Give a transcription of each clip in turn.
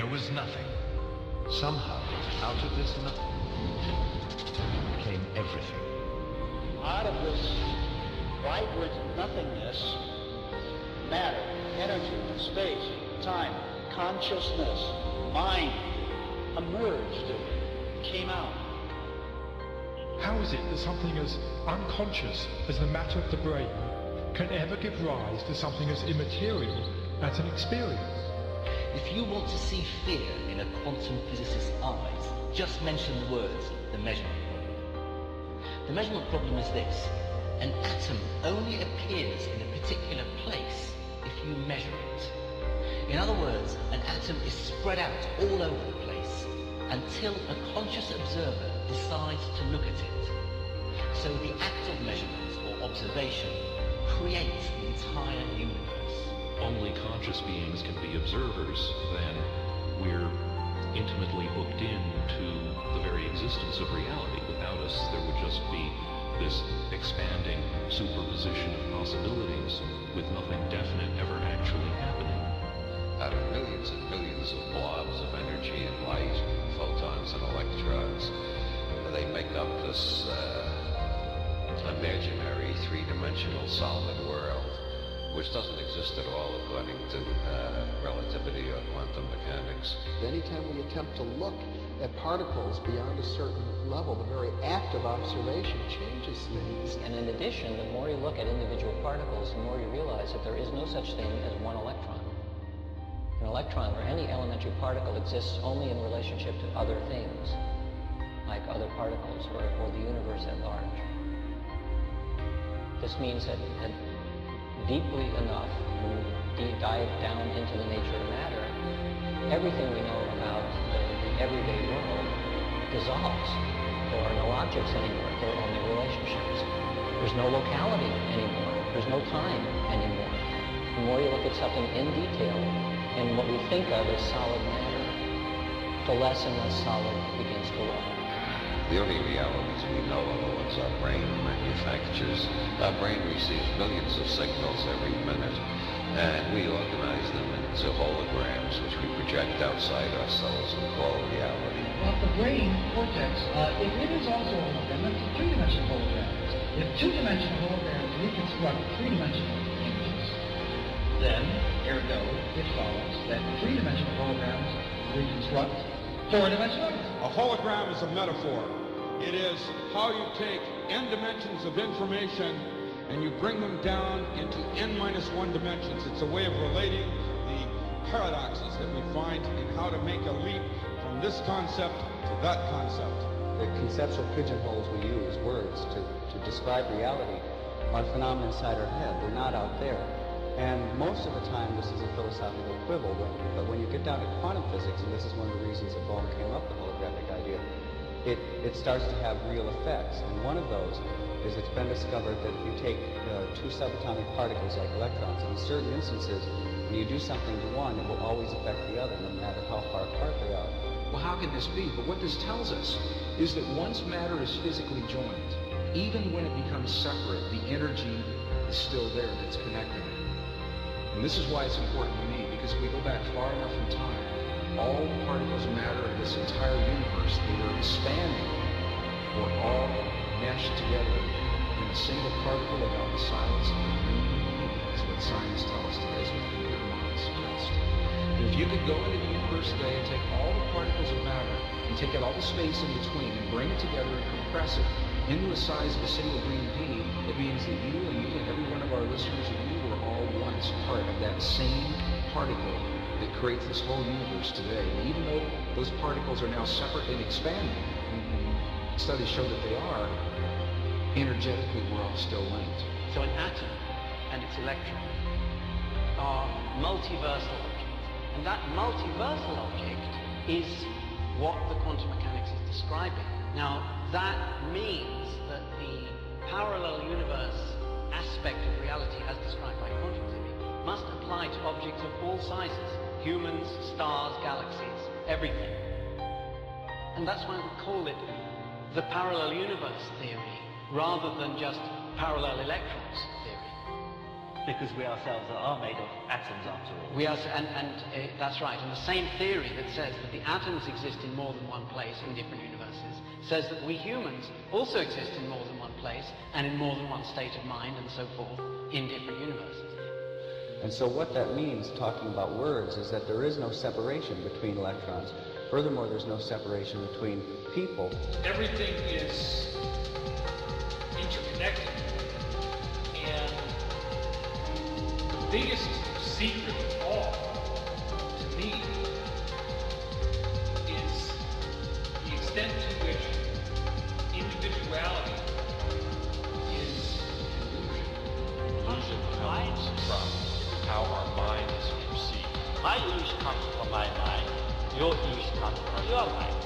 there was nothing. Somehow, out of this nothing, came everything. Out of this vibrant nothingness, matter, energy, space, time, consciousness, mind emerged, came out. How is it that something as unconscious as the matter of the brain can ever give rise to something as immaterial as an experience? If you want to see fear in a quantum physicist's eyes, just mention the words, the measurement problem. The measurement problem is this: an atom only appears in a particular place if you measure it. In other words, an atom is spread out all over the place until a conscious observer decides to look at it. So the act of measurement or observation creates the entire universe. Only conscious beings can be observers, then we're intimately hooked into the very existence of reality. Without us, there would just be this expanding superposition of possibilities with nothing definite ever actually happening. Out of millions and millions of blobs of energy and light, photons and electrons, they make up this imaginary three-dimensional solid world, which doesn't exist at all according to relativity or quantum mechanics. Anytime we attempt to look at particles beyond a certain level, the very act of observation changes things. And in addition, the more you look at individual particles, the more you realize that there is no such thing as one electron. An electron, or any elementary particle, exists only in relationship to other things, like other particles or the universe at large. This means that deeply enough, when you dive down into the nature of matter, everything we know about the everyday world dissolves. There are no objects anymore. There are only relationships. There's no locality anymore. There's no time anymore. The more you look at something in detail, and what we think of as solid matter, the less and less solid it begins to look. The only realities we know are the ones our brain manufactures. Our brain receives millions of signals every minute, and we organize them into holograms, which we project outside ourselves and call reality. Well, the brain cortex, if it is also a hologram, it's a three-dimensional hologram. If two-dimensional holograms reconstruct three-dimensional images, then, ergo, it follows that three-dimensional holograms reconstruct four-dimensional images. A hologram is a metaphor. It is how you take n dimensions of information and you bring them down into n-1 dimensions. It's a way of relating the paradoxes that we find in how to make a leap from this concept to that concept. The conceptual pigeonholes we use, words, to describe reality, are phenomena inside our head. They're not out there. And most of the time, this is a philosophical quibble, but when you get down to quantum physics, and this is one of the reasons that Bohm came up with the holographic idea, it starts to have real effects. And one of those is it's been discovered that if you take two subatomic particles like electrons, in certain instances, when you do something to one, it will always affect the other, no matter how far apart they are. Well, how can this be? But what this tells us is that once matter is physically joined, even when it becomes separate, the energy is still there that's connecting it. And this is why it's important to me, because if we go back far enough in time, all particles of matter in this entire universe, they were expanding, were all meshed together in a single particle about the size of a green. That's what scientists tell us today is what computer models suggest. And if you could go into the universe today and take all the particles of matter and take out all the space in between and bring it together and compress it into the size of a single green pea, it means that you and every one of our listeners and you were all once part of that same particle that creates this whole universe today. And even though those particles are now separate and expanding, and studies show that they are, energetically we're all still linked. So an atom and its electron are multiversal objects. And that multiversal object is what the quantum mechanics is describing. Now, that means that the parallel universe aspect of reality as described by quantum theory must apply to objects of all sizes. Humans, stars, galaxies, everything. And that's why we call it the parallel universe theory, rather than just parallel electrons theory. Because we ourselves are made of atoms after all. We are, that's right. And the same theory that says that the atoms exist in more than one place in different universes says that we humans also exist in more than one place and in more than one state of mind and so forth in different universes. And so what that means, talking about words, is that there is no separation between electrons. Furthermore, there's no separation between people. Everything is interconnected. And the biggest secret of all, to me, is the extent to which individuality is illusion. Illusion comes from how our mind is perceived. My illusion comes from my mind. Your illusion comes from your mind.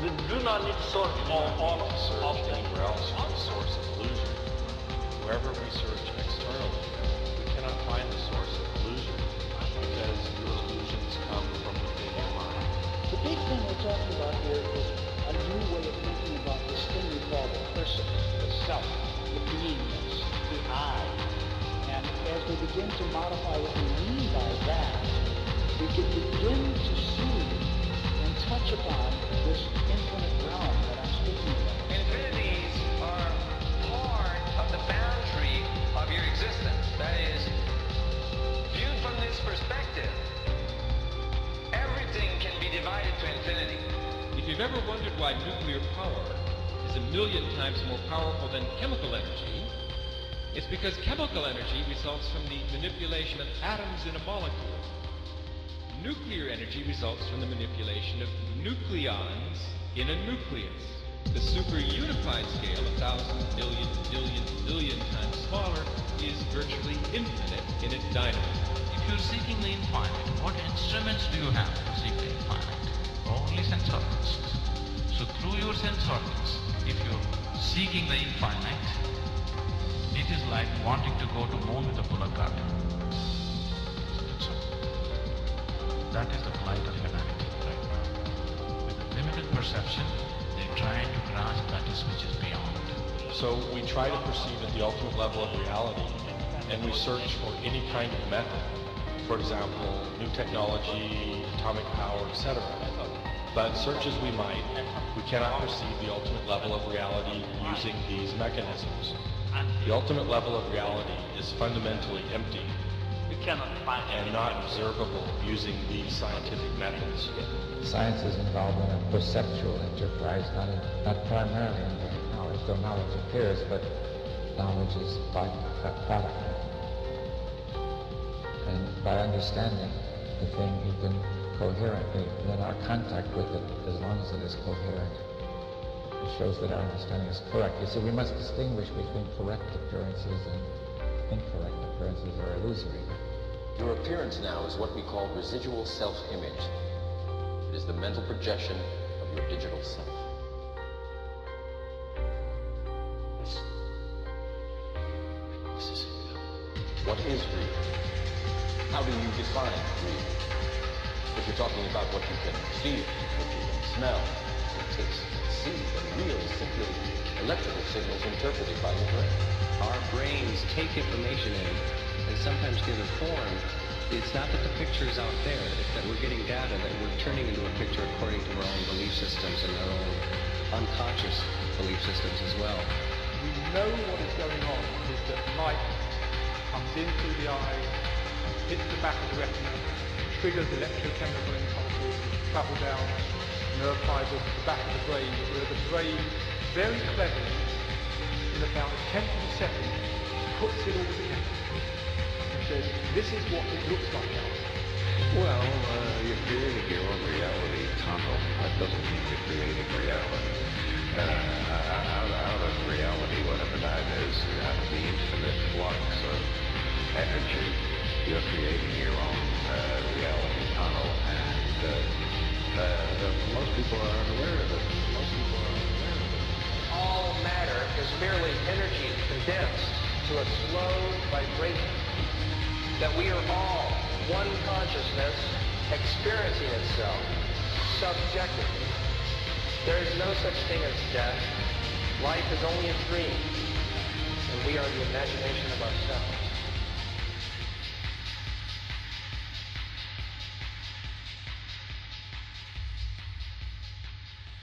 We do not need to sort all of search anywhere else for the source of illusion. Wherever we search externally, we cannot find the source of illusion because your illusions come from within your mind. The big thing we're talking about here is a new way of thinking about this thing we call the person, the self, the beingness, the I. And as we begin to modify what we mean by that, we can begin to see and touch upon this infinite realm that I'm speaking about. Infinities are part of the boundary of your existence. That is, viewed from this perspective, everything can be divided to infinity. If you've ever wondered why nuclear power is 1,000,000 times more powerful than chemical energy, it's because chemical energy results from the manipulation of atoms in a molecule. Nuclear energy results from the manipulation of nucleons in a nucleus. The super unified scale, 1,000 million, billion, billion times smaller, is virtually infinite in its dynamism. If you're seeking the infinite, what instruments do you have to seek the infinite? Only sense organs. So through your sense organs, if you're seeking the infinite, it is like wanting to go to moon with a bullock cart. That is the plight of humanity right now. With a limited perception, they're trying to grasp that which is beyond. So we try to perceive at the ultimate level of reality, and we search for any kind of method. For example, new technology, atomic power, etc. But search as we might, we cannot perceive the ultimate level of reality using these mechanisms. The ultimate level of reality is fundamentally empty. We cannot find and not observable using these scientific methods. Science is involved in a perceptual enterprise, not primarily in knowledge, though knowledge appears, but knowledge is by product. And by understanding the thing, you can coherently, then our contact with it, as long as it is coherent, it shows that our understanding is correct. You see, we must distinguish between correct appearances and incorrect appearances or illusory. Your appearance now is what we call residual self-image. It is the mental projection of your digital self. What is real? How do you define real? If you're talking about what you can feel, what you can smell, what taste, see, then real is simply electrical signals interpreted by your brain. Our brains take information in and sometimes give it form. It's not that the picture is out there, it's that we're getting data that we're turning into a picture according to our own belief systems and our own unconscious belief systems as well. We know what is going on is that light comes in through the eye, hits the back of the retina, triggers electrochemical impulses, travel down nerve fibers to the back of the brain, where the brain very cleverly, in about a tenth of a second, puts it all together and says, this is what it looks like out there. Well, you're creating your own reality tunnel. That doesn't mean you're creating reality. Out of reality, whatever that is, out of the infinite flux of energy, you're creating your own reality tunnel, and most people are unaware of it. All matter is merely energy condensed to a slow vibration. That we are all one consciousness experiencing itself subjectively. There is no such thing as death. Life is only a dream, and we are the imagination of ourselves.